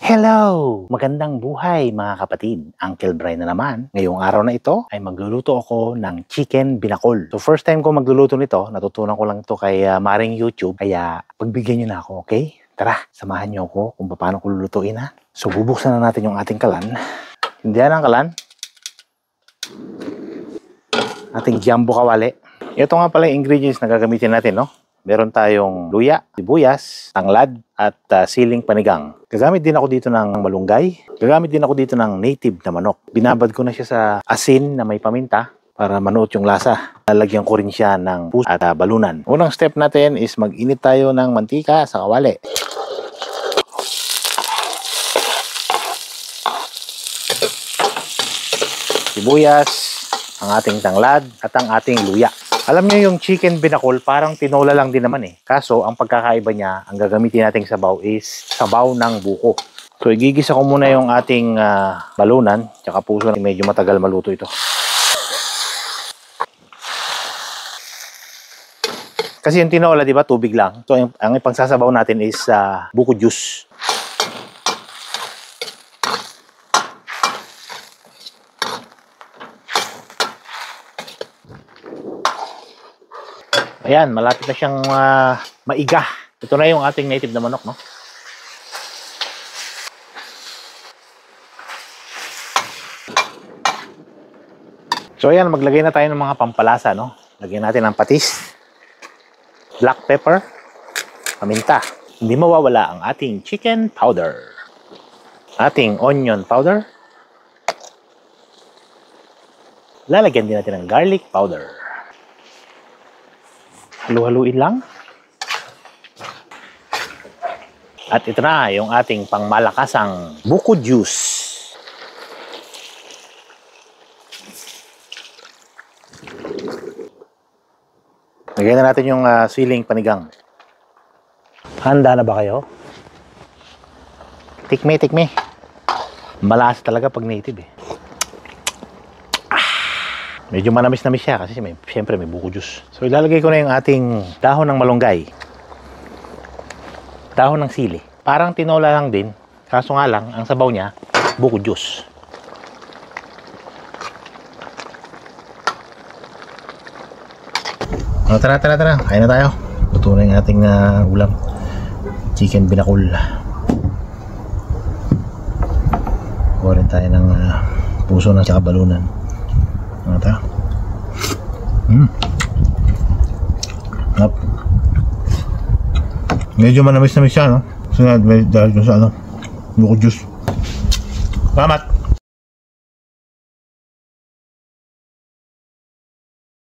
Hello! Magandang buhay mga kapatid. Uncle Brian na naman. Ngayong araw na ito ay magluluto ako ng chicken binakol. So first time ko magluluto nito, natutunan ko lang ito kay Maring YouTube. Kaya pagbigyan nyo na ako, okay? Tara, samahan nyo ako kung paano ko lulutuin ha. So bubuksan na natin yung ating kalan. Hindihan ang kalan. Ating jumbo kawali. Ito nga pala yung ingredients na gagamitin natin, no? Meron tayong luya, sibuyas, tanglad, at siling panigang. Gagamit din ako dito ng malunggay. Gagamit din ako dito ng native na manok. Binabad ko na siya sa asin na may paminta para manuot yung lasa. Lalagyan ko rin siya ng puso at balunan. Unang step natin is mag-init tayo ng mantika sa kawali. Sibuyas, ang ating tanglad, at ang ating luya. Alam niyo yung chicken binakol, parang tinola lang din naman eh. Kaso, ang pagkakaiba niya, ang gagamitin nating sabaw is sabaw ng buko. So, igigisa ko muna yung ating balunan, tsaka puso. Medyo matagal maluto ito. Kasi yung tinola, di ba, tubig lang. So, ang ipagsasabaw natin is buko juice. Ayan, malapit na siyang maiga. Ito na yung ating native na manok, no? So ayan, maglagay na tayo ng mga pampalasa, no? Lagyan natin ng patis, black pepper, paminta. Hindi mawawala ang ating chicken powder. Ating onion powder. Lalagyan din natin ng garlic powder. Halu-haluin lang. At ito na yung ating pangmalakasang buko juice. Lagyan na natin yung siling panigang. Handa na ba kayo? Tikme. Malasa talaga pag native eh. Medyo manamis-namis siya kasi siyempre may buko juice. So ilalagay ko na yung ating dahon ng malunggay. Dahon ng sili. Parang tinola lang din. Kaso nga lang, ang sabaw niya, buko juice. Oh, tara. Kain na tayo. Luto na yung ating ulam. Chicken binakol. Kuha rin tayo ng puso na tsaka balunan. Ata. Medyo manamis-namis siya, no? So, dahil sa buko juice. Salamat!